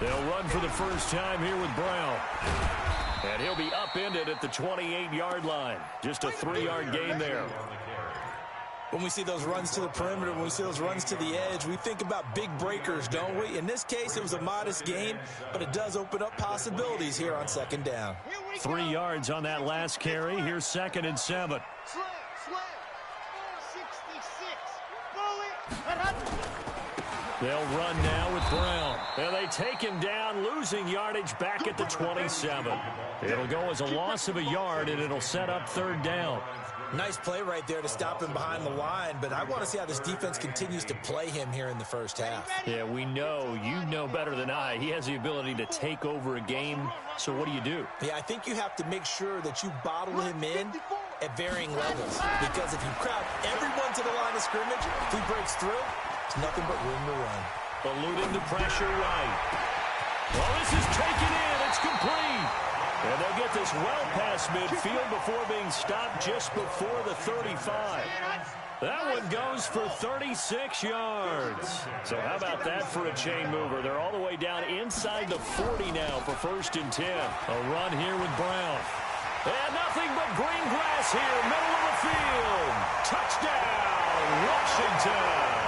They'll run for the first time here with Brown. And he'll be upended at the 28-yard line. Just a 3-yard gain there. When we see those runs to the perimeter, when we see those runs to the edge, we think about big breakers, don't we? In this case, it was a modest gain, but it does open up possibilities here on second down. 3 yards on that last carry. Here's 2nd and 7. They'll run now with Brown. And they take him down, losing yardage back at the 27. It'll go as a loss of a yard, and it'll set up 3rd down. Nice play right there to stop him behind the line, but I want to see how this defense continues to play him here in the first half. Yeah, we know. You know better than I. He has the ability to take over a game, so what do? Yeah, I think you have to make sure that you bottle him in at varying levels, because if you crowd everyone to the line of scrimmage, if he breaks through, it's nothing but room to run. Eluding the pressure right. Well, this is taken in. It's complete. And they'll get this well past midfield before being stopped just before the 35. That one goes for 36 yards. So how about that for a chain mover? They're all the way down inside the 40 now for 1st and 10. A run here with Brown. And nothing but green grass here, middle of the field. Touchdown, Washington.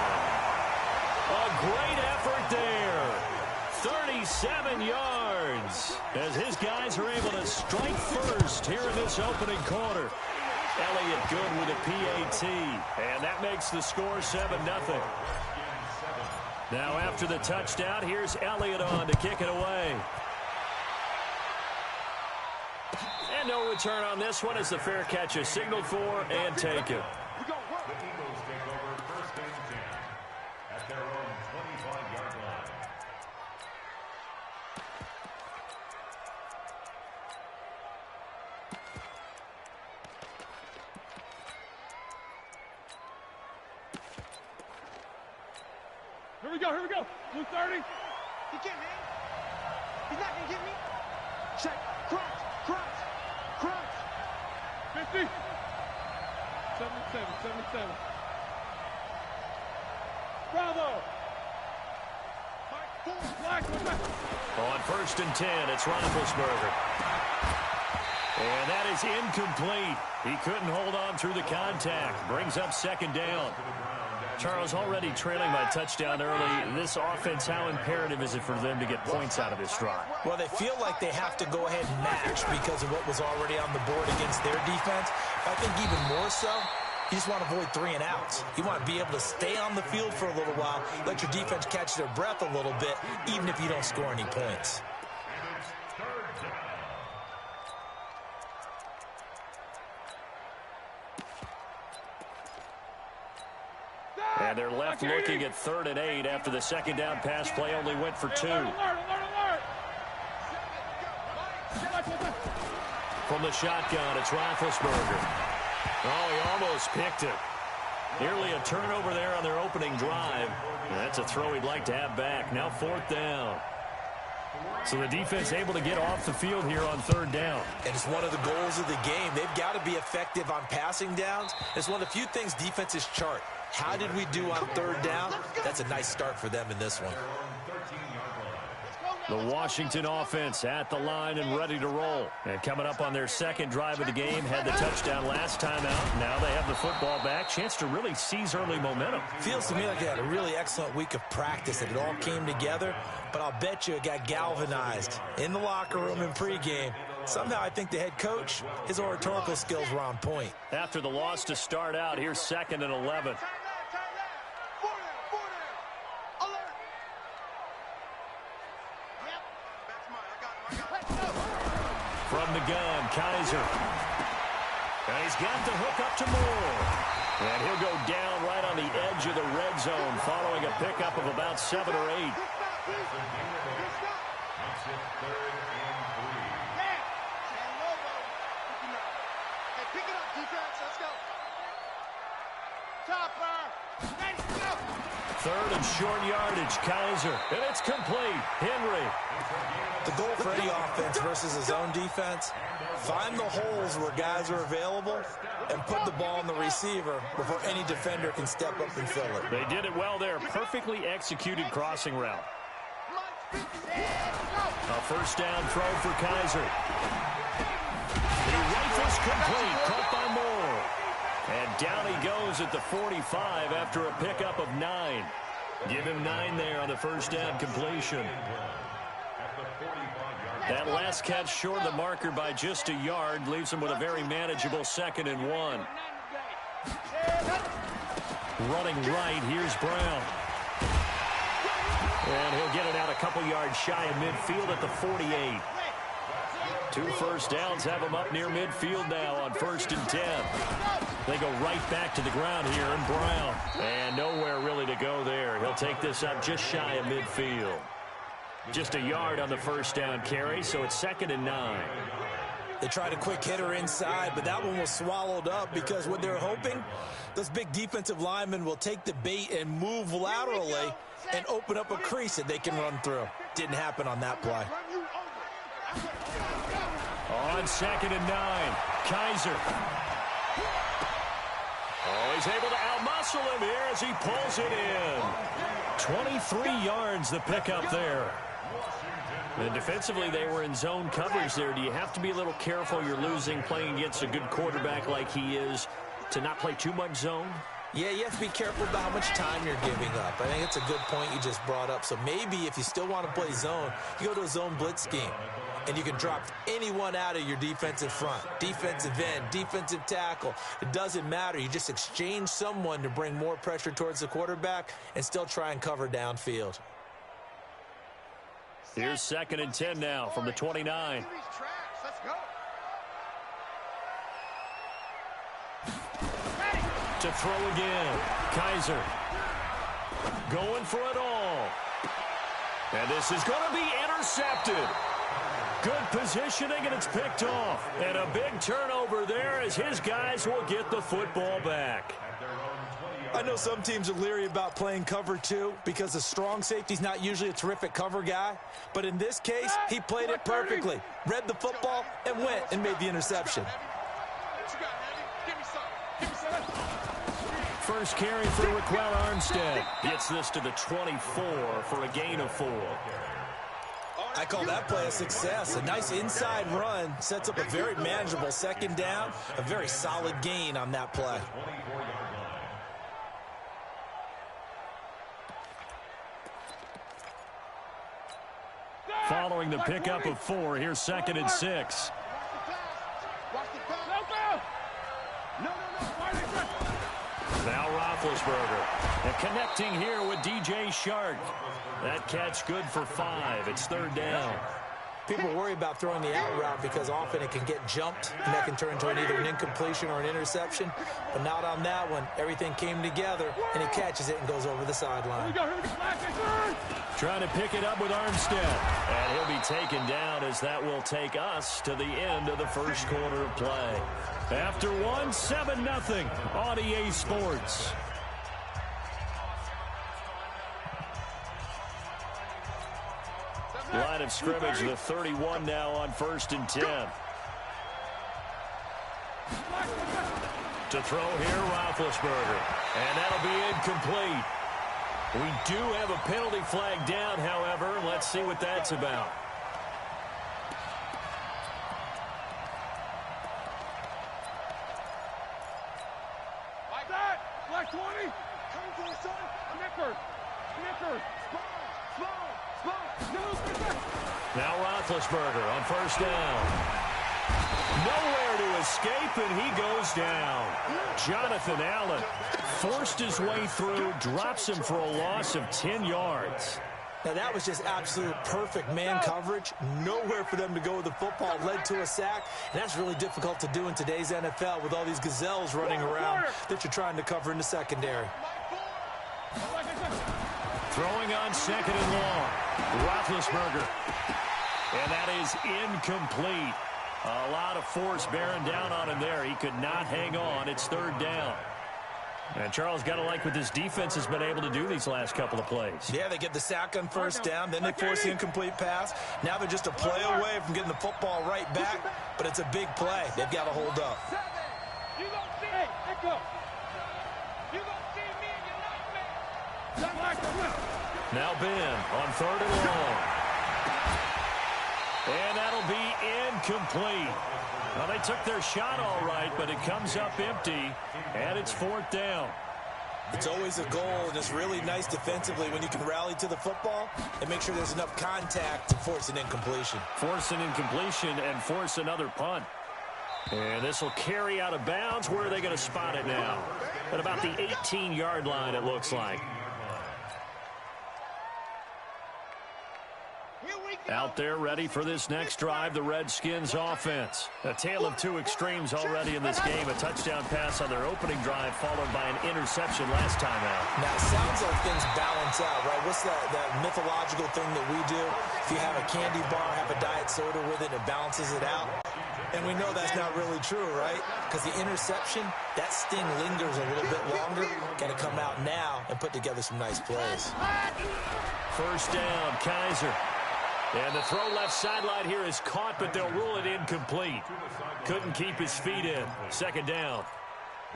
A great effort there. 37 yards as his guys are able to strike first here in this opening quarter. Elliott good with a PAT, and that makes the score 7-0. Now after the touchdown, here's Elliott on to kick it away. And no return on this one as the fair catch is signaled for and taken. Here we go. Blue 30. He can't, man. He's not going to get me. Check. Crunch. 50. 77. Bravo. On 1st and 10, it's Roethlisberger. And that is incomplete. He couldn't hold on through the contact. Brings up 2nd down. Charles, already trailing by touchdown early. This offense, how imperative is it for them to get points out of this drive? Well, they feel like they have to go ahead and match because of what was already on the board against their defense. I think even more so, you just want to avoid 3 and outs. You want to be able to stay on the field for a little while, let your defense catch their breath a little bit, even if you don't score any points. And they're left looking at 3rd and 8 after the 2nd down pass play only went for 2. From the shotgun, it's Roethlisberger. Oh, he almost picked it. Nearly a turnover there on their opening drive. And that's a throw he'd like to have back. Now 4th down. So the defense able to get off the field here on 3rd down. And it's one of the goals of the game. They've got to be effective on passing downs. It's one of the few things defenses chart. How did we do on 3rd down? That's a nice start for them in this one. The Washington offense at the line and ready to roll. And coming up on their 2nd drive of the game, had the touchdown last time out. Now they have the football back. Chance to really seize early momentum. Feels to me like they had a really excellent week of practice, that it all came together. But I'll bet you it got galvanized in the locker room in pregame. Somehow I think the head coach, his oratorical skills were on point. After the loss to start out, here's 2nd and 11. From the gun, Kaiser. And he's got the hook up to Moore. And he'll go down right on the edge of the red zone following a pickup of about 7 or 8. Third and short yardage, Kaiser. And it's complete. Henry. The goal for any offense versus his own defense, find the holes where guys are available and put the ball on the receiver before any defender can step up and fill it. They did it well there. Perfectly executed crossing route. A first down throw for Kaiser. He rifles complete. Caught by Moore. And down he goes at the 45 after a pickup of 9. Give him 9 there on the first down completion. That last catch short of the marker by just a yard leaves him with a very manageable 2nd and 1. Running right, here's Brown. And he'll get it out a couple yards shy of midfield at the 48. 2 first downs have him up near midfield now on 1st and 10. They go right back to the ground here, and Brown. And nowhere really to go there. He'll take this up just shy of midfield. Just a yard on the first down carry, so it's 2nd and 9. They tried a quick hitter inside, but that one was swallowed up because what they're hoping, those big defensive linemen will take the bait and move laterally and open up a crease that they can run through. Didn't happen on that play. On 2nd and 9, Kaiser. Oh, he's able to outmuscle him here as he pulls it in. 23 yards the pickup there. And defensively, they were in zone coverage there. Do you have to be a little careful? You're losing playing against a good quarterback like he is to not play too much zone? Yeah, you have to be careful about how much time you're giving up. I think it's a good point you just brought up. So maybe if you still want to play zone, you go to a zone blitz scheme. And you can drop anyone out of your defensive front. Defensive end, defensive tackle. It doesn't matter. You just exchange someone to bring more pressure towards the quarterback and still try and cover downfield. Here's 2nd and 10 now from the 29. To throw again. Kaiser going for it all. And this is going to be intercepted. Good positioning, and it's picked off. And a big turnover there as his guys will get the football back. I know some teams are leery about playing cover 2 because the strong safety's not usually a terrific cover guy. But in this case, he played it perfectly. Read the football and went and made the interception. First carry for Raquel Armstead. Gets this to the 24 for a gain of 4. I call that play a success. A nice inside run sets up a very manageable 2nd down. A very solid gain on that play. Following the pickup of 4, here's 2nd and 6. Now Roethlisberger. And connecting here with DJ Shark. That catch good for 5. It's 3rd down. People worry about throwing the out route because often it can get jumped, and that can turn into either an incompletion or an interception. But not on that one. Everything came together, and he catches it and goes over the sideline. Trying to pick it up with Armstead. And he'll be taken down as that will take us to the end of the first quarter of play. After 1, 7-0 on EA Sports. Line of scrimmage, the 31 now on 1st and 10. To throw here, Roethlisberger. And that'll be incomplete. We do have a penalty flag down, however. Let's see what that's about. Like that! Black 20! Come for the son! Nicker! Now Roethlisberger on 1st down. Nowhere to escape, and he goes down. Jonathan Allen forced his way through, drops him for a loss of 10 yards. Now, that was just absolute perfect man coverage. Nowhere for them to go with the football. Led to a sack, and that's really difficult to do in today's NFL with all these gazelles running around that you're trying to cover in the secondary. Throwing on 2nd and long. Roethlisberger. And that is incomplete. A lot of force bearing down on him there. He could not hang on. It's 3rd down. And Charles, got to like what this defense has been able to do these last couple of plays. Yeah, they get the sack on first down, then they force the incomplete pass. Now they're just a play away from getting the football right back, but it's a big play. They've got to hold up. You gonna see, hey, echo. You gonna see me in your nightmare. Now Ben on 3rd and long. And that'll be incomplete. Well, they took their shot all right, but it comes up empty, and it's 4th down. It's always a goal, and it's really nice defensively when you can rally to the football and make sure there's enough contact to force an incompletion. Force an incompletion and force another punt. And this will carry out of bounds. Where are they going to spot it now? At about the 18-yard line, it looks like. Out there ready for this next drive, the Redskins offense. A tale of two extremes already in this game. A touchdown pass on their opening drive followed by an interception last time out. Now, it sounds like things balance out, right? What's that mythological thing that we do? If you have a candy bar, have a diet soda with it, it balances it out. And we know that's not really true, right? Because the interception, that sting lingers a little bit longer. Got to come out now and put together some nice plays. First down, Kaiser. And the throw left sideline here is caught, but they'll rule it incomplete. Couldn't keep his feet in. 2nd down.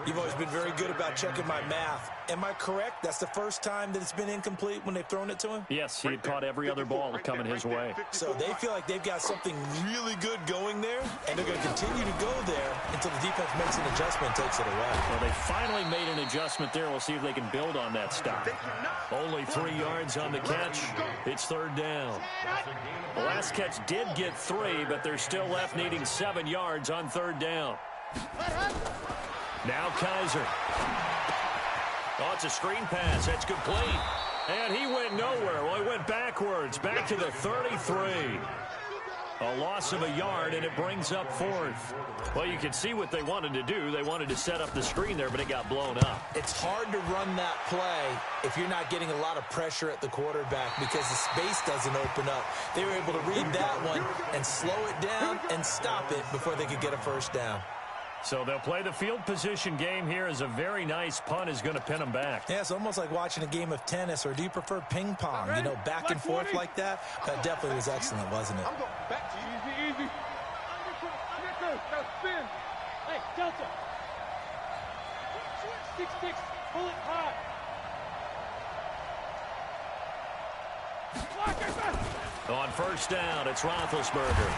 You've always been very good about checking my math. Am I correct? That's the first time that it's been incomplete when they've thrown it to him? Yes, he had caught every other ball coming his way. So they feel like they've got something really good going there, and they're going to continue to go there until the defense makes an adjustment and takes it away. Well, they finally made an adjustment there. We'll see if they can build on that stop. Only 3 yards on the catch. It's 3rd down. The last catch did get 3, but they're still left needing 7 yards on 3rd down. Now Kaiser. Oh, it's a screen pass. That's complete. And he went nowhere. Well, he went backwards. Back to the 33. A loss of a yard, and it brings up 4th. Well, you can see what they wanted to do. They wanted to set up the screen there, but it got blown up. It's hard to run that play if you're not getting a lot of pressure at the quarterback because the space doesn't open up. They were able to read that one and slow it down and stop it before they could get a first down. So they'll play the field position game here as a very nice punt is going to pin them back. Yeah, it's almost like watching a game of tennis, or do you prefer ping pong? You know, back and forth like that? That definitely was excellent, wasn't it? I'm going back to you. Easy. Undercoat. Now spin. Hey, Delta. 6-6. Pull it high. On first down, it's Roethlisberger.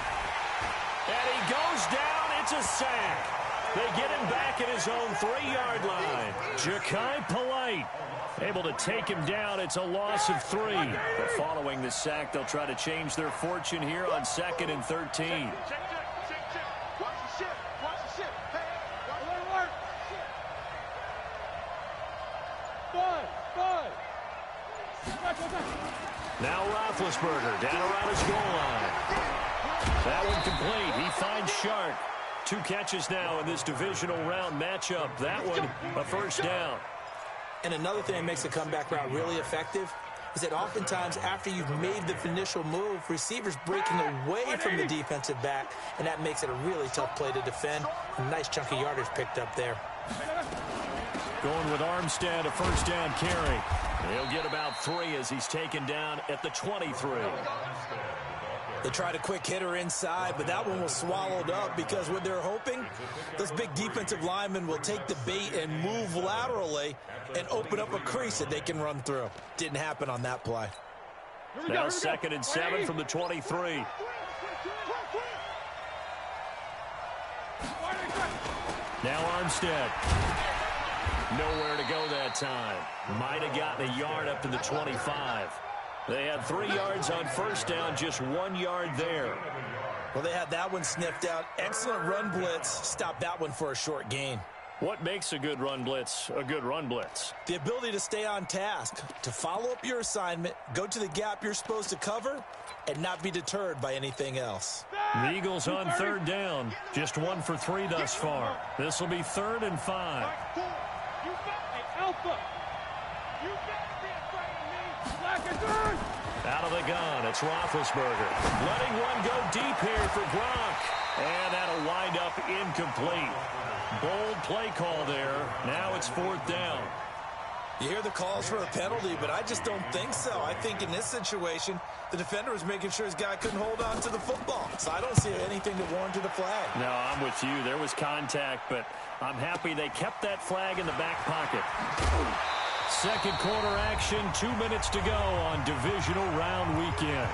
And he goes down. It's a sack. They get him back at his own 3-yard line. Ja'Kai Polite able to take him down. It's a loss of 3. But following the sack, they'll try to change their fortune here on 2nd and 13. Check. Watch the ship. Hey, let it work. 5. Now Roethlisberger down around his goal line. That one complete. He finds Shark. 2 catches now in this divisional round matchup. That one, a first down. And another thing that makes the comeback route really effective is that oftentimes after you've made the initial move, receivers breaking away from the defensive back, and that makes it a really tough play to defend. A nice chunk of yardage picked up there. Going with Armstead, a first down carry. He'll get about 3 as he's taken down at the 23. They tried a quick hitter inside, but that one was swallowed up because what they're hoping, those big defensive linemen will take the bait and move laterally and open up a crease that they can run through. Didn't happen on that play. Now 2nd and 7 from the 23. Now Armstead. Nowhere to go that time. Might have gotten a yard up to the 25. They had 3 yards on first down, just 1 yard there. Well, they had that one sniffed out. Excellent run blitz. Stopped that one for a short gain. What makes a good run blitz a good run blitz? The ability to stay on task, to follow up your assignment, go to the gap you're supposed to cover, and not be deterred by anything else. The Eagles on 3rd down. Just 1 for 3 thus far. This will be 3rd and 5. Alpha. Out of the gun, it's Roethlisberger. Letting one go deep here for Gronk. And that'll wind up incomplete. Bold play call there. Now it's 4th down. You hear the calls for a penalty, but I just don't think so. I think in this situation, the defender was making sure his guy couldn't hold on to the football. So I don't see anything that warranted a flag. No, I'm with you. There was contact, but I'm happy they kept that flag in the back pocket. Second quarter action, 2 minutes to go on divisional round weekend.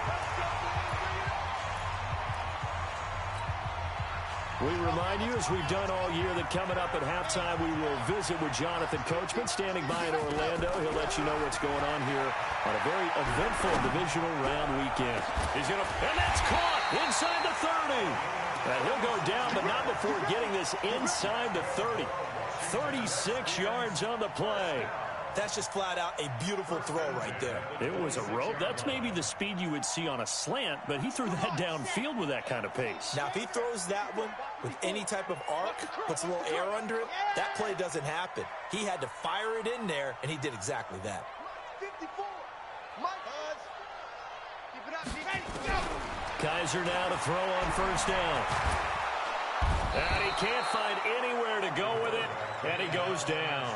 We remind you, as we've done all year, that coming up at halftime, we will visit with Jonathan Coachman standing by in Orlando. He'll let you know what's going on here on a very eventful divisional round weekend. And that's caught inside the 30. And he'll go down, but not before getting this inside the 30. 36 yards on the play. That's just flat out a beautiful throw right there. It was a rope. That's maybe the speed you would see on a slant, but he threw that downfield with that kind of pace. Now, if he throws that one with any type of arc, puts a little air under it, that play doesn't happen. He had to fire it in there, and he did exactly that. 54. Keep it up. Kaiser now to throw on first down. And he can't find anywhere to go with it, and he goes down.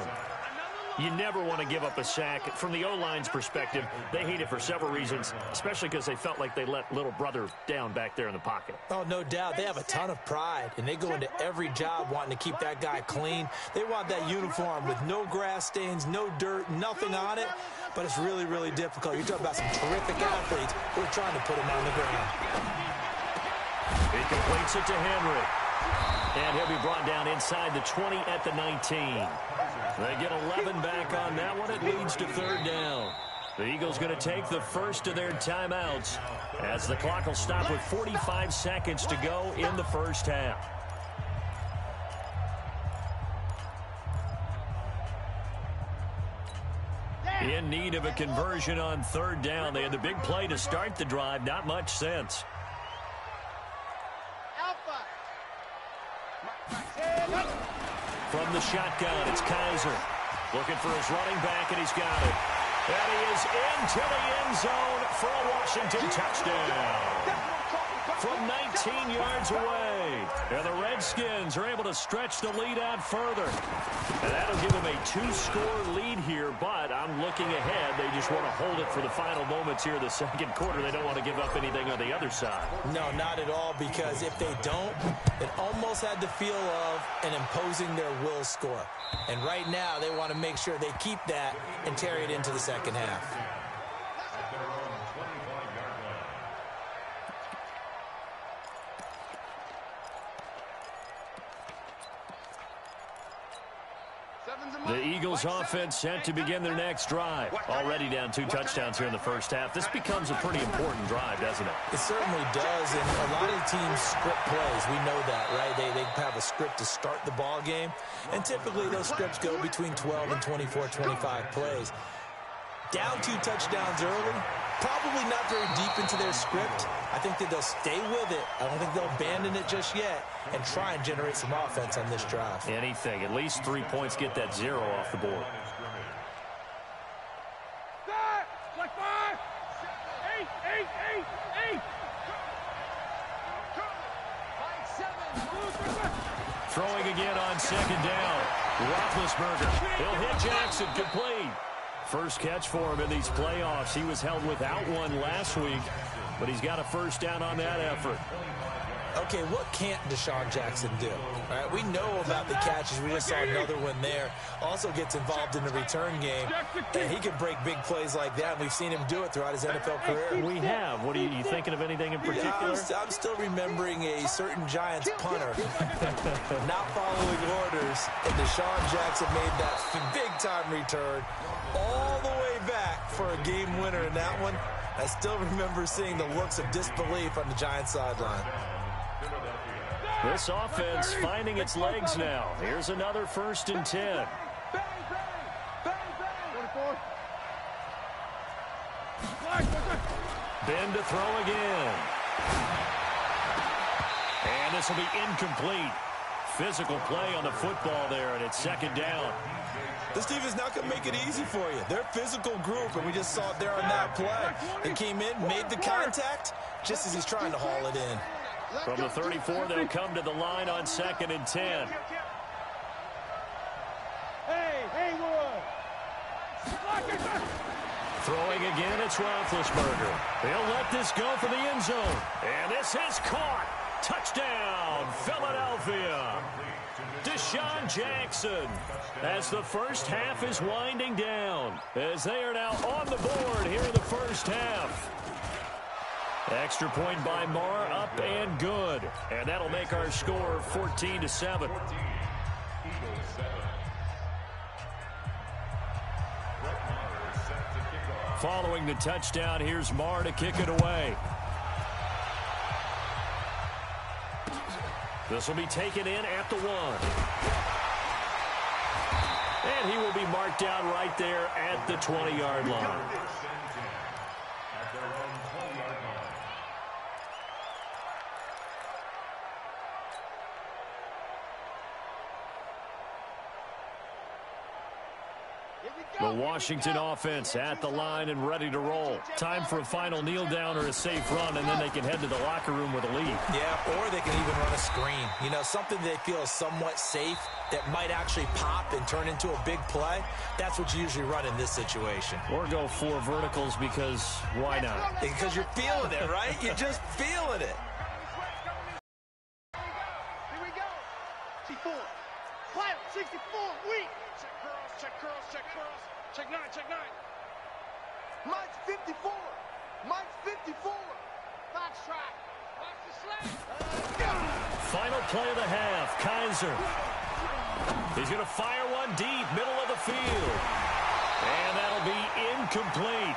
You never want to give up a sack. From the O-line's perspective, they hate it for several reasons, especially because they felt like they let little brother down back there in the pocket. Oh, no doubt. They have a ton of pride, and they go into every job wanting to keep that guy clean. They want that uniform with no grass stains, no dirt, nothing on it, but it's really, really difficult. You're talking about some terrific athletes who are trying to put him on the ground. He completes it to Henry. And he'll be brought down inside the 20 at the 19. They get 11 back on that one. It leads to 3rd down. The Eagles going to take the first of their timeouts as the clock will stop with 45 seconds to go in the first half. In need of a conversion on 3rd down. They had the big play to start the drive. Not much sense. From the shotgun, it's Kaiser. Looking for his running back, and he's got it. And he is into the end zone for a Washington touchdown. From 19 yards away. And the Redskins are able to stretch the lead out further. And that'll give them a 2-score lead here, but I'm looking ahead. They just want to hold it for the final moments here of the second quarter. They don't want to give up anything on the other side. No, not at all, because if they don't, it almost had the feel of an imposing their will score. And right now, they want to make sure they keep that and carry it into the second half. The Eagles offense set to begin their next drive. Already down 2 touchdowns here in the first half. This becomes a pretty important drive, doesn't it? It certainly does, and a lot of teams script plays. We know that, right? They have a script to start the ball game, and typically those scripts go between 12 and 24, 25 plays. Down 2 touchdowns early, probably not very deep into their script. I think that they'll stay with it. I don't think they'll abandon it just yet and try and generate some offense on this drive. Anything. At least 3 points, get that 0 off the board. Like 5, 8. Throwing again on 2nd down. Roethlisberger. He'll hit Jackson complete. First catch for him in these playoffs. He was held without one last week, but he's got a first down on that effort. Okay, what can't Deshaun Jackson do? All right, we know about the catches. We just saw another one there. Also gets involved in the return game. And he can break big plays like that. We've seen him do it throughout his NFL career. We have. What are you thinking of anything in particular? I'm still remembering a certain Giants punter not following orders, and Deshaun Jackson made that big-time return all the way back for a game winner in that one. I still remember seeing the looks of disbelief on the Giants sideline. This offense finding its legs now. Here's another 1st and 10. Ben to throw again. And this will be incomplete. Physical play on the football there, and it's 2nd down. This team is not going to make it easy for you. They're a physical group, and we just saw it there on that play. They came in, made the contact, just as he's trying to haul it in. From the 34, they'll come to the line on 2nd and 10. Throwing again, it's Roethlisberger. He'll let this go for the end zone. And this is caught. Touchdown, Philadelphia. Deshaun Jackson, as the first half is winding down, as they are now on the board here in the first half. Extra point by Marr, up and good. And that'll make our score 14-7. Following the touchdown, here's Marr to kick it away. This will be taken in at the 1. And he will be marked down right there at the 20-yard line. The Washington offense at the line and ready to roll. Time for a final kneel down or a safe run, and then they can head to the locker room with a lead. Yeah, or they can even run a screen. You know, something they feel is somewhat safe that might actually pop and turn into a big play. That's what you usually run in this situation. Or go 4 verticals because why not? Because you're feeling it, right? You're just feeling it. Here we go. 64. Flat 64. Weak. Check curls, check curls, check curls. Check 9, check 9. Mike's 54. Mike's 54. Box track. Box the slant. Final play of the half. Kaiser. He's going to fire one deep, middle of the field. And that'll be incomplete.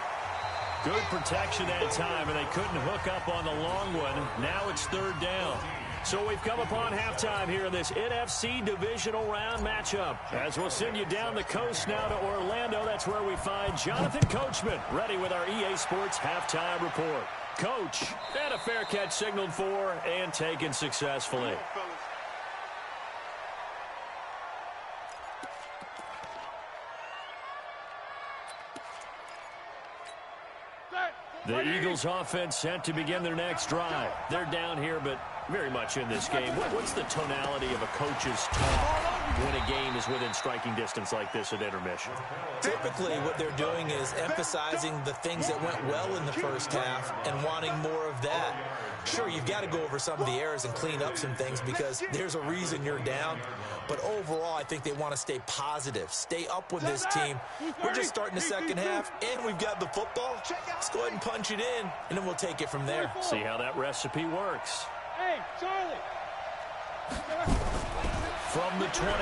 Good protection that time, and they couldn't hook up on the long one. Now it's 3rd down. So we've come upon halftime here in this NFC Divisional Round matchup. As we'll send you down the coast now to Orlando, that's where we find Jonathan Coachman, ready with our EA Sports Halftime Report. Coach, and a fair catch signaled for and taken successfully. The Eagles offense set to begin their next drive. They're down here, but very much in this game. What's the tonality of a coach's talk when a game is within striking distance like this at intermission? Typically, what they're doing is emphasizing the things that went well in the first half and wanting more of that. Sure, you've got to go over some of the errors and clean up some things because there's a reason you're down. But overall, I think they want to stay positive, stay up with this team. We're just starting the second half, and we've got the football. Let's go ahead and punch it in, and then we'll take it from there. See how that recipe works. Hey, Charlie. From the 29,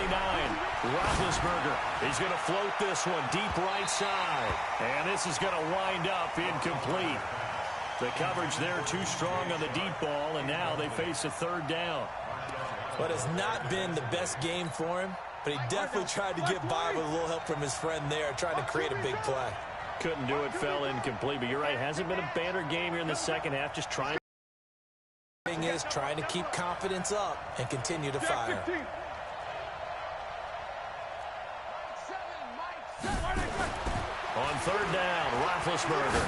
Roethlisberger. He's going to float this one deep right side. And this is going to wind up incomplete. The coverage there too strong on the deep ball, and now they face a 3rd down. But it's not been the best game for him, but he definitely tried to get by with a little help from his friend there, trying to create a big play. Couldn't do it, fell incomplete, but you're right, hasn't been a banner game here in the second half, just trying. The thing is trying to keep confidence up and continue to fire. On 3rd down, Roethlisberger.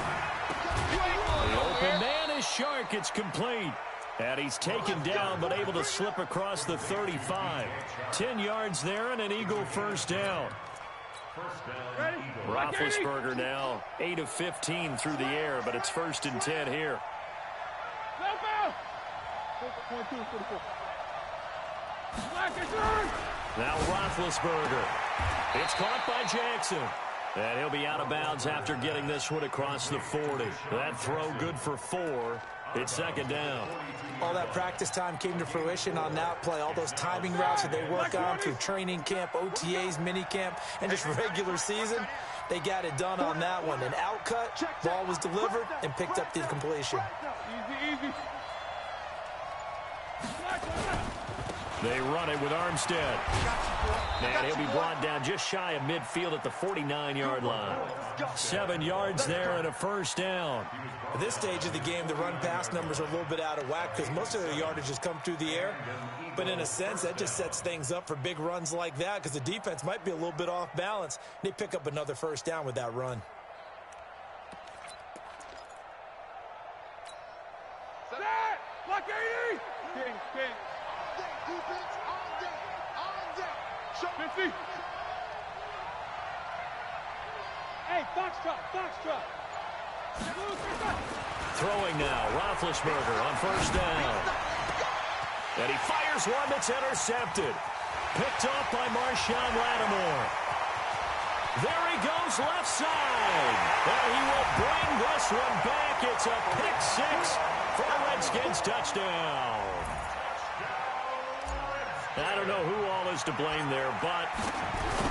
The open man is Shark. It's complete. And he's taken down, but able to slip across the 35. 10 yards there and an Eagle 1st down. Roethlisberger now 8 of 15 through the air, but it's 1st and 10 here. Now Roethlisberger. It's caught by Jackson. And he'll be out of bounds after getting this one across the 40. That throw good for 4. It's 2nd down. All that practice time came to fruition on that play. All those timing routes that they work on through training camp, OTAs, minicamp, and just regular season, they got it done on that one. An outcut, ball was delivered, and picked up the completion. Easy. They run it with Armstead. And he'll be brought down just shy of midfield at the 49-yard line. 7 yards there and a 1st down. At this stage of the game, the run-pass numbers are a little bit out of whack because most of their yardage has come through the air. But in a sense, that just sets things up for big runs like that because the defense might be a little bit off balance. They pick up another 1st down with that run. Set! Block 80! King. Defense on deck. Show 50. Hey, Hey, foxtrot, foxtrot. Throwing now, Roethlisberger on first down. And he fires one that's intercepted. Picked off by Marshawn Lattimore. There he goes left side. And he will bring this one back. It's a pick six for a Redskins touchdown. I don't know who all is to blame there, but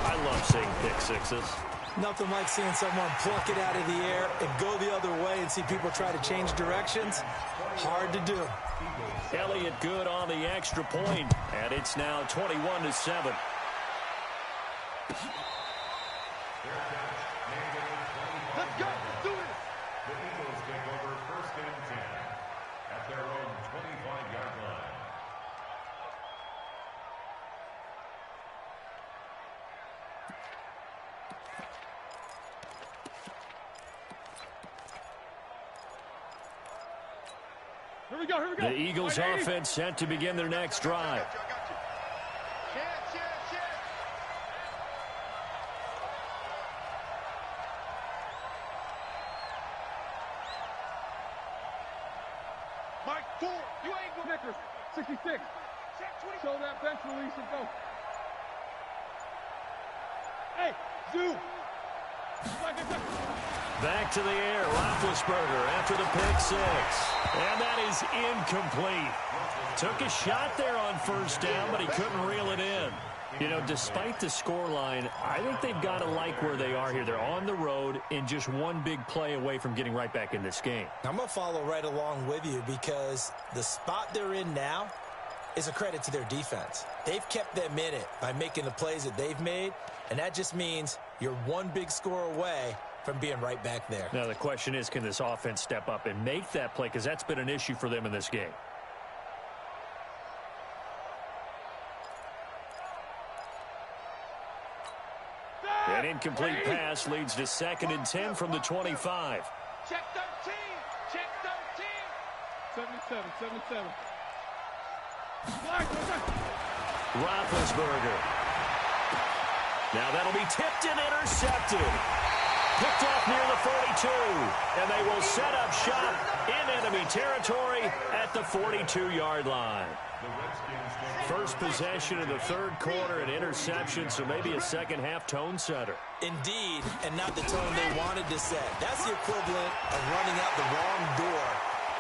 I love seeing pick sixes. Nothing like seeing someone pluck it out of the air and go the other way and see people try to change directions. Hard to do. Elliott good on the extra point, and it's now 21-7. Let's go. Do it. The Eagles take over first and 10 at their own 25-yard line. Here we go, here we go. The Eagles offense set to begin their next drive. Chance. Mike, 4. You ain't going. Vickers, 66. Show that bench release and go. Hey, Zoo. Back to the air, Roethlisberger after the pick six. And that is incomplete. Took a shot there on first down, but he couldn't reel it in. You know, despite the scoreline, I think they've got to like where they are here. They're on the road and just one big play away from getting right back in this game. I'm going to follow right along with you because the spot they're in now is a credit to their defense. They've kept them in it by making the plays that they've made, and that just means you're one big score away from being right back there. Now, the question is, can this offense step up and make that play? Because that's been an issue for them in this game. An incomplete pass leads to 2nd and 10 from the 25. Check 13. Check 13. 77. Roethlisberger. Now that'll be tipped and intercepted. Picked off near the 42. And they will set up shop in enemy territory at the 42-yard line. First possession of the third quarter, an interception, so maybe a second-half tone setter. Indeed, and not the tone they wanted to set. That's the equivalent of running out the wrong door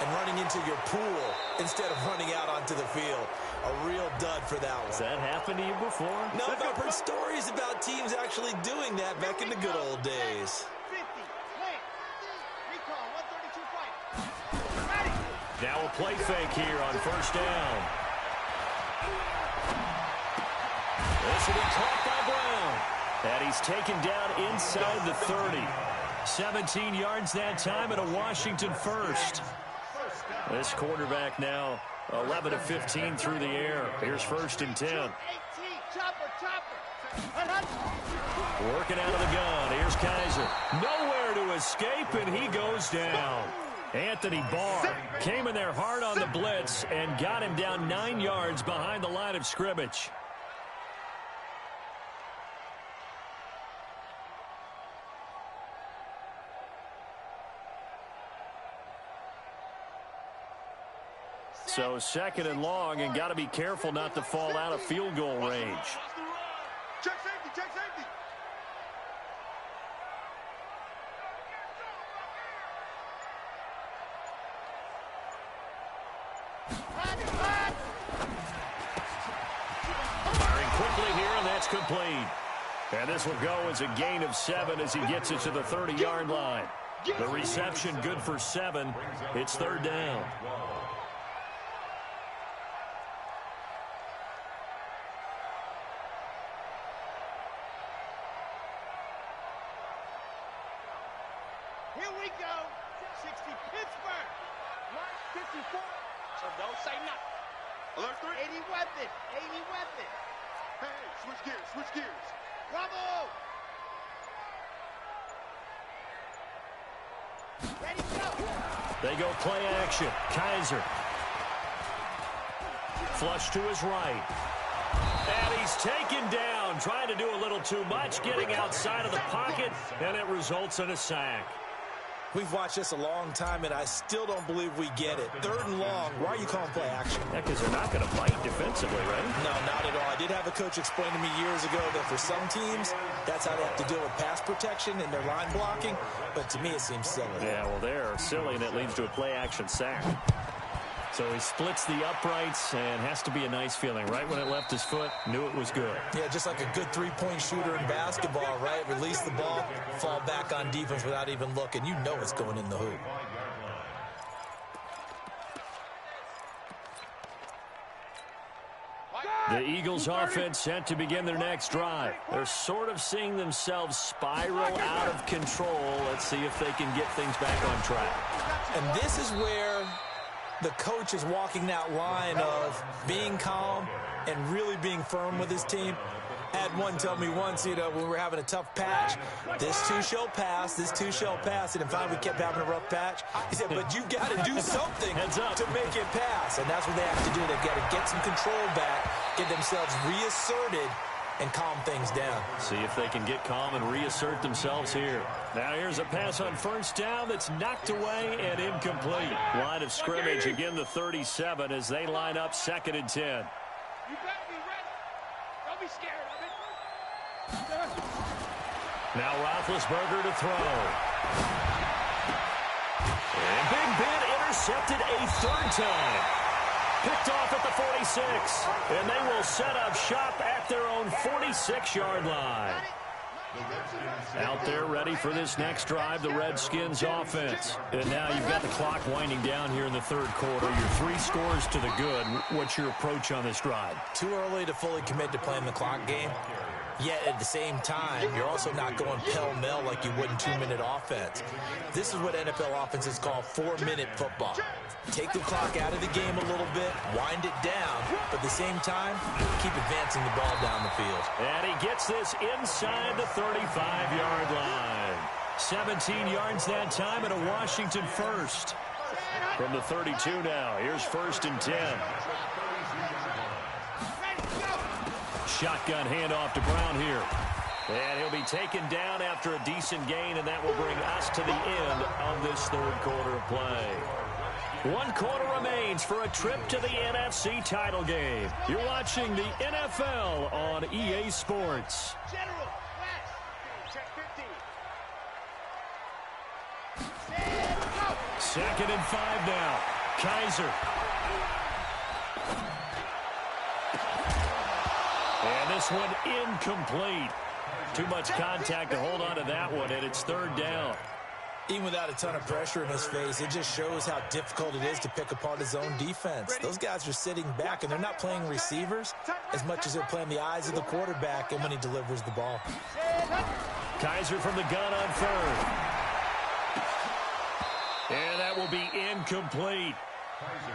and running into your pool instead of running out onto the field. A real dud for that one. Has that happened to you before? No, but I've heard stories about teams actually doing that back in the good old days. 50. Wait. Recall. 132 fight. Ready. Now a play fake here on first down. This will be caught by Brown. And he's taken down inside the 30. 17 yards that time and a Washington first. This quarterback now 11 of 15 through the air. Here's 1st and 10. 18. Chopper. Working out of the gun. Here's Kaiser. Nowhere to escape, and he goes down. Anthony Barr came in there hard on the blitz and got him down 9 yards behind the line of scrimmage. So 2nd and long, and got to be careful not to fall out of field goal range. Check safety. Check safety. Firing quickly here, and that's complete. And this will go as a gain of 7 as he gets it to the 30-yard line. The reception good for 7. It's 3rd down. Here we go. 60 Pittsburgh. 154. So don't say nothing. Alert 3. 80 weapon. 80 weapon. Hey, switch gears. Switch gears. Bravo. Ready, go. They go play action. Kaiser. Flush to his right. And he's taken down them trying to do a little too much, getting outside of the pocket, and it results in a sack. We've watched this a long time, and I still don't believe we get it. 3rd and long. Why are you calling play action? Yeah, because they're not going to bite defensively, right? No, not at all. I did have a coach explain to me years ago that for some teams, that's how they have to deal with pass protection and their line blocking. But to me, it seems silly. Yeah, well, they're silly, and it leads to a play action sack. So he splits the uprights, and has to be a nice feeling. Right when it left his foot, knew it was good. Yeah, just like a good three-point shooter in basketball, right? Release the ball, fall back on defense without even looking. You know it's going in the hoop. The Eagles offense set to begin their next drive. They're sort of seeing themselves spiral out of control. Let's see if they can get things back on track. And this is where the coach is walking that line of being calm and really being firm with his team. Had one tell me once, when we were having a tough patch, this too shall pass, this too shall pass. And finally we kept having a rough patch. He said, but you've got to do something to make it pass. And that's what they have to do. They've got to get some control back, get themselves reasserted, and calm things down. See if they can get calm and reassert themselves here. Now here's a pass on 1st down that's knocked away and incomplete. Line of scrimmage, again the 37 as they line up 2nd and 10. You better be ready. Don't be scared of it. Now Roethlisberger to throw. And Big Ben intercepted a 3rd time. Picked off at the 46. And they will set up shop at their own 46-yard line. Out there ready for this next drive, the Redskins offense. And now you've got the clock winding down here in the 3rd quarter. You're 3 scores to the good. What's your approach on this drive? Too early to fully commit to playing the clock game. Yet at the same time, you're also not going pell-mell like you would in 2-minute offense. This is what NFL offenses call 4-minute football. Take the clock out of the game a little bit, wind it down, but at the same time, keep advancing the ball down the field. And he gets this inside the 35-yard line. 17 yards that time and a Washington first. From the 32 now, here's 1st and 10. Shotgun handoff to Brown here. And he'll be taken down after a decent gain, and that will bring us to the end of this 3rd quarter of play. 1 quarter remains for a trip to the NFC title game. You're watching the NFL on EA Sports. General, West. Check 15. 2nd and 5 now. Kaiser. And this one incomplete. Too much contact to hold on to that one, and it's 3rd down. Even without a ton of pressure in his face, it just shows how difficult it is to pick apart his own defense. Those guys are sitting back, and they're not playing receivers as much as they're playing the eyes of the quarterback and when he delivers the ball. Kaiser from the gun on 3rd. And that will be incomplete.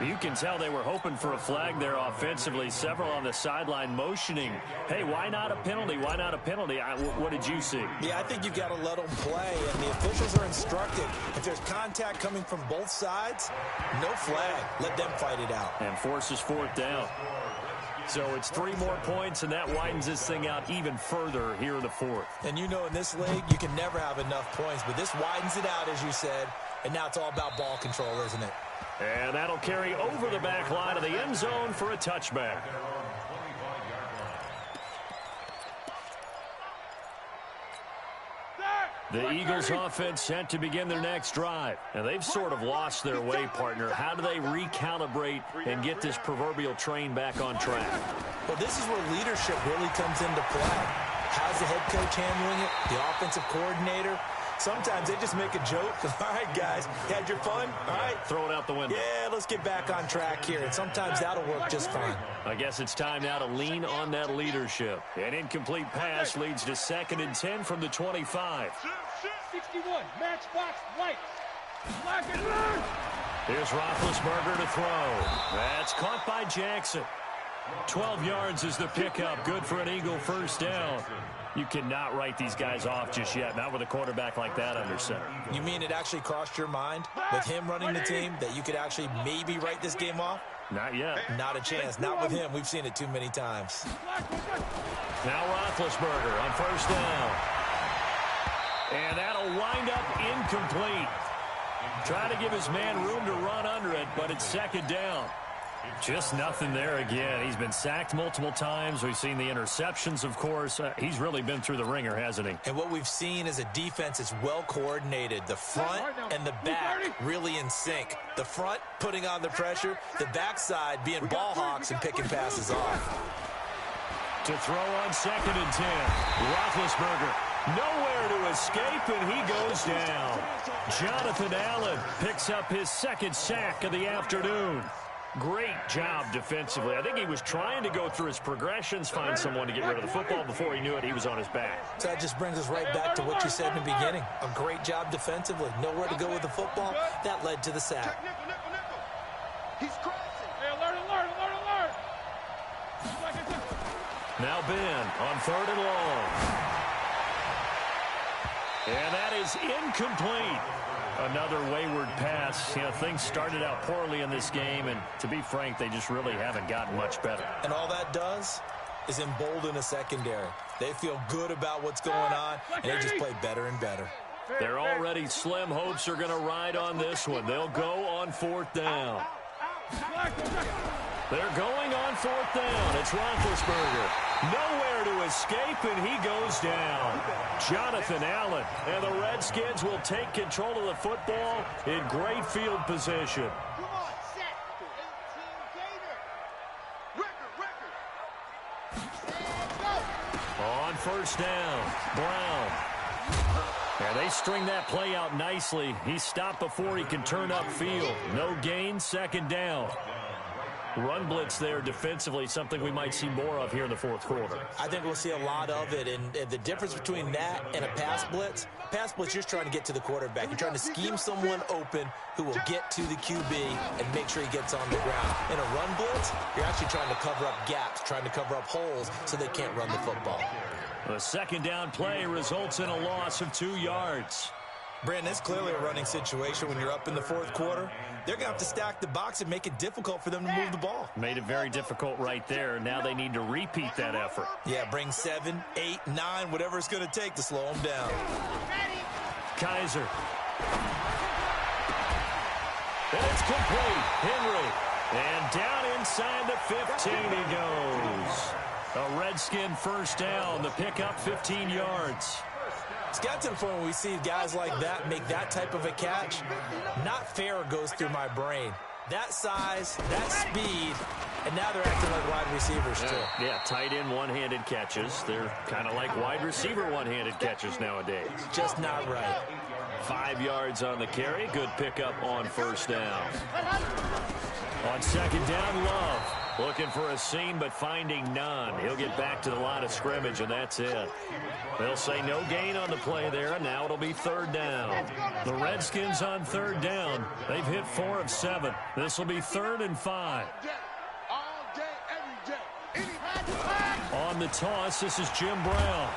You can tell they were hoping for a flag there offensively. Several on the sideline motioning. Hey, why not a penalty? Why not a penalty? What did you see? Yeah, I think you've got to let them play, and the officials are instructed. If there's contact coming from both sides, no flag. Let them fight it out. And forces 4th down. So it's 3 more points, and that widens this thing out even further here in the 4th. And you know in this league, you can never have enough points, but this widens it out, as you said, and now it's all about ball control, isn't it? And that'll carry over the back line of the end zone for a touchback. The Eagles offense set to begin their next drive. And they've sort of lost their way, partner. How do they recalibrate and get this proverbial train back on track? Well, this is where leadership really comes into play. How's the head coach handling it? The offensive coordinator? Sometimes they just make a joke. All right, guys, you had your fun? All right. Throw it out the window. Yeah, let's get back on track here. And sometimes that'll work just fine. I guess it's time now to lean on that leadership. An incomplete pass leads to 2nd and 10 from the 25. 61, matchbox white. Black and red. Here's Roethlisberger to throw. That's caught by Jackson. 12 yards is the pickup. Good for an Eagle 1st down. You cannot write these guys off just yet, not with a quarterback like that under center. You mean it actually crossed your mind with him running the team that you could actually maybe write this game off? Not yet. Not a chance. Not with him. We've seen it too many times. Now Roethlisberger on first down. And that'll wind up incomplete. Trying to give his man room to run under it, but it's second down. Just nothing there again. He's been sacked multiple times. We've seen the interceptions, of course. He's really been through the ringer, hasn't he? And what we've seen is a defense that's well coordinated. The front and the back really in sync. The front putting on the pressure. The backside being ball hawks and picking passes off. To throw on 2nd and 10. Roethlisberger nowhere to escape, and he goes down. Jonathan Allen picks up his second sack of the afternoon. Great job defensively. I think he was trying to go through his progressions, find someone to get rid of the football. Before he knew it, he was on his back. So that just brings us right back to what you said in the beginning. A great job defensively. Nowhere to go with the football. That led to the sack. He's crashing. Hey, alert. Now Ben on 3rd and long. And that is incomplete. Another wayward pass. You know, things started out poorly in this game, and to be frank, they just really haven't gotten much better. And all that does is embolden a secondary. They feel good about what's going on, and they just play better and better. Their already slim hopes are going to ride on this one. They'll go on 4th down. They're going on 4th down. It's Roethlisberger. Nowhere to escape, and he goes down. Jonathan Allen. And the Redskins will take control of the football in great field position. Come on, set. 18 gainer. Record. On 1st down, Brown. And they string that play out nicely. He's stopped before he can turn upfield. No gain, 2nd down. Run blitz there defensively, something we might see more of here in the 4th quarter. I think we'll see a lot of it, and the difference between that and a pass blitz, you're just trying to get to the quarterback. You're trying to scheme someone open who will get to the QB and make sure he gets on the ground. In a run blitz, you're actually trying to cover up gaps, trying to cover up holes so they can't run the football. The 2nd down play results in a loss of 2 yards. Brandon, it's clearly a running situation when you're up in the 4th quarter. They're going to have to stack the box and make it difficult for them to move the ball. Made it very difficult right there. Now they need to repeat that effort. Yeah, bring 7, 8, 9, whatever it's going to take to slow them down. Kaiser. And it's complete. Henry. And down inside the 15 he goes. A Redskin 1st down. The pickup 15 yards. It's got to the point where we see guys like that make that type of a catch. Not fair goes through my brain. That size, that speed, and now they're acting like wide receivers too. Yeah, tight end one-handed catches. They're kind of like wide receiver one-handed catches nowadays. Just not right. 5 yards on the carry. Good pickup on 1st down. On 2nd down, Love. Looking for a seam, but finding none. He'll get back to the line of scrimmage, and that's it. They'll say no gain on the play there, and now it'll be 3rd down. The Redskins on 3rd down. They've hit 4 of 7. This will be 3rd and 5. All day, every day. On the toss, this is Jim Brown.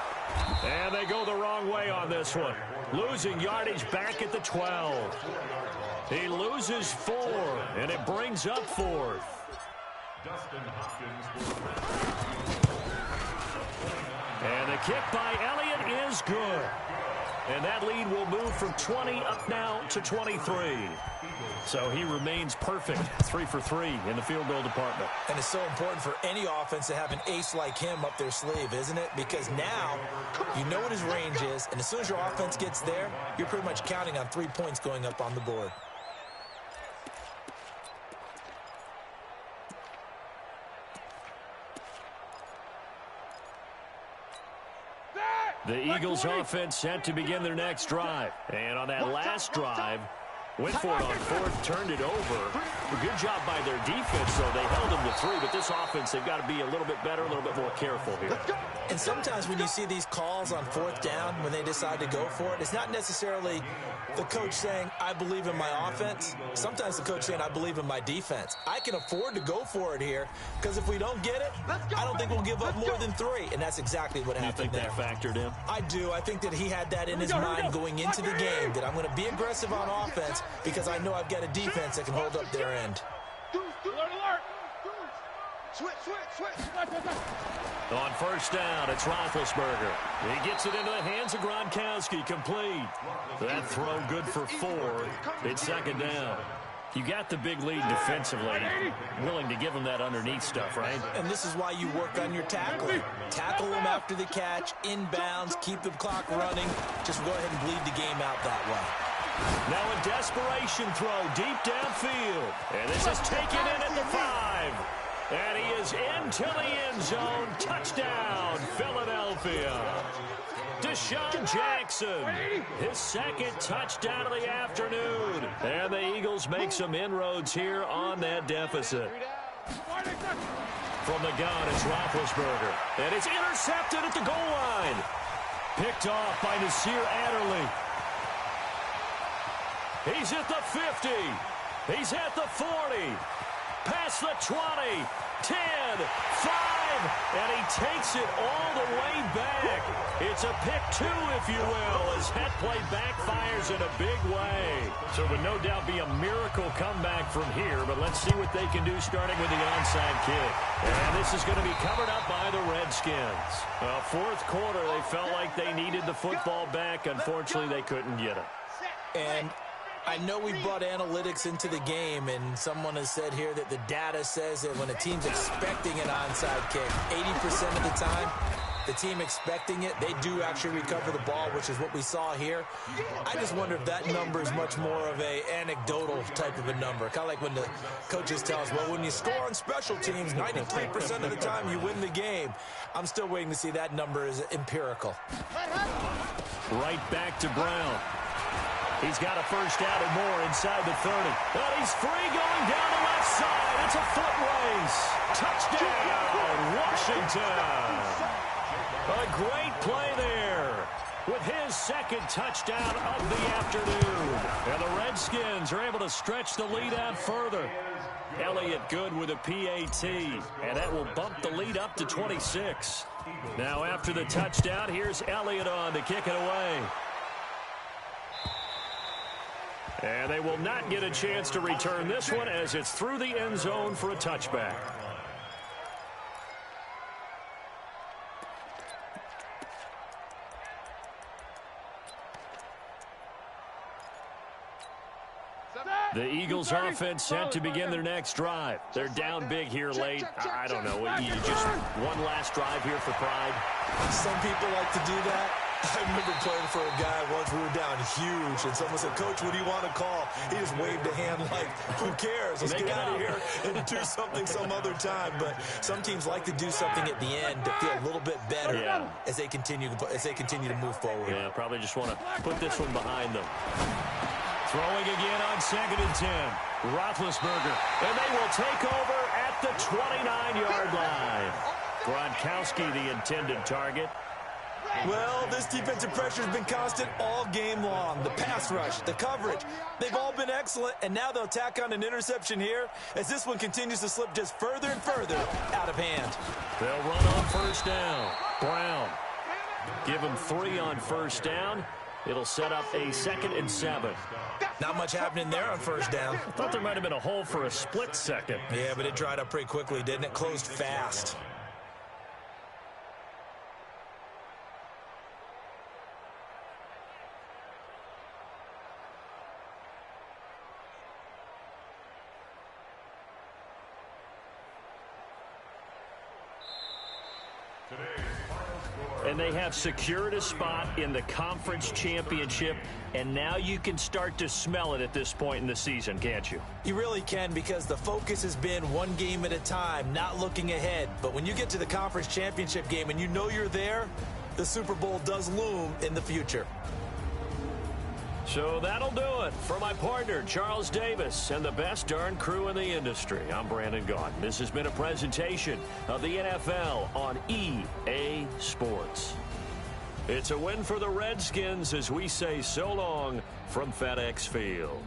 And they go the wrong way on this one. Losing yardage back at the 12. He loses 4, and it brings up 4th. And the kick by Elliott is good. And that lead will move from 20 up now to 23. So he remains perfect, 3 for 3 in the field goal department. And it's so important for any offense to have an ace like him up their sleeve, isn't it? Because now you know what his range is, and as soon as your offense gets there, you're pretty much counting on 3 points going up on the board. The Eagles offense set to begin their next drive. And on that last drive, went for it on 4th, turned it over. A good job by their defense, though. They held them to 3, but this offense, they've got to be a little bit better, a little bit more careful here. And sometimes when you see these calls on 4th down, when they decide to go for it, it's not necessarily the coach saying, I believe in my offense. Sometimes the coach saying, I believe in my defense. I can afford to go for it here, because if we don't get it, I don't think we'll give up more than 3. And that's exactly what happened there. You think that factored in? I do. I think that he had that in his mind going into the game, that I'm going to be aggressive on offense because I know I've got a defense that can hold up their end. Alert, alert. Switch, switch, switch. On first down, it's Roethlisberger. He gets it into the hands of Gronkowski, complete. That throw good for 4. It's second down. You got the big lead defensively. Willing to give him that underneath stuff, right? And this is why you work on your tackling. Tackle him after the catch, inbounds, keep the clock running. Just go ahead and bleed the game out that way. Now a desperation throw deep downfield. And this is taken in at the 5. And he is into the end zone. Touchdown, Philadelphia. Deshaun Jackson, his second touchdown of the afternoon. And the Eagles make some inroads here on that deficit. From the gun, it's Roethlisberger. And it's intercepted at the goal line. Picked off by Nasir Adderley. He's at the 50. He's at the 40. Past the 20. 10, 5, and he takes it all the way back. It's a pick 2, if you will, as that play backfires in a big way. So it would no doubt be a miracle comeback from here, but let's see what they can do starting with the onside kick. And this is going to be covered up by the Redskins. Fourth quarter, they felt like they needed the football back. Unfortunately, they couldn't get it. And I know we brought analytics into the game, and someone has said here that the data says that when a team's expecting an onside kick, 80% of the time, the team expecting it, they do actually recover the ball, which is what we saw here. I just wonder if that number is much more of a anecdotal type of a number. Kind of like when the coaches tell us, well, when you score on special teams, 93% of the time you win the game. I'm still waiting to see that number is empirical. Right back to Brown. He's got a first down and more inside the 30. And he's free going down the left side. It's a foot race. Touchdown, Washington. A great play there with his second touchdown of the afternoon. And the Redskins are able to stretch the lead out further. Elliott good with a PAT, and that will bump the lead up to 26. Now after the touchdown, here's Elliott on to kick it away. And they will not get a chance to return this one as it's through the end zone for a touchback. The Eagles offense set to begin their next drive. They're down big here late. I don't know. You just one last drive here for pride. Some people like to do that. I remember playing for a guy once. We were down huge, and someone said, "Coach, what do you want to call?" He just waved a hand like, "Who cares? Let's get out of here and do something some other time." But some teams like to do something at the end to feel a little bit better as they continue to move forward. Yeah, probably just want to put this one behind them. Throwing again on 2nd and 10. Roethlisberger, and they will take over at the 29-yard line. Gronkowski, the intended target. Well, this defensive pressure has been constant all game long. The pass rush, the coverage, they've all been excellent, and now they'll tack on an interception here as this one continues to slip just further and further out of hand. They'll run on first down. Brown. Give him 3 on first down. It'll set up a 2nd and 7. Not much happening there on first down. I thought there might have been a hole for a split second. Yeah, but it dried up pretty quickly, didn't it? Closed fast. And they have secured a spot in the conference championship, and now you can start to smell it at this point in the season, can't you? You really can, because the focus has been one game at a time, not looking ahead. But when you get to the conference championship game and you know you're there, the Super Bowl does loom in the future. So that'll do it for my partner, Charles Davis, and the best darn crew in the industry. I'm Brandon Gaudin. This has been a presentation of the NFL on EA Sports. It's a win for the Redskins as we say so long from FedEx Field.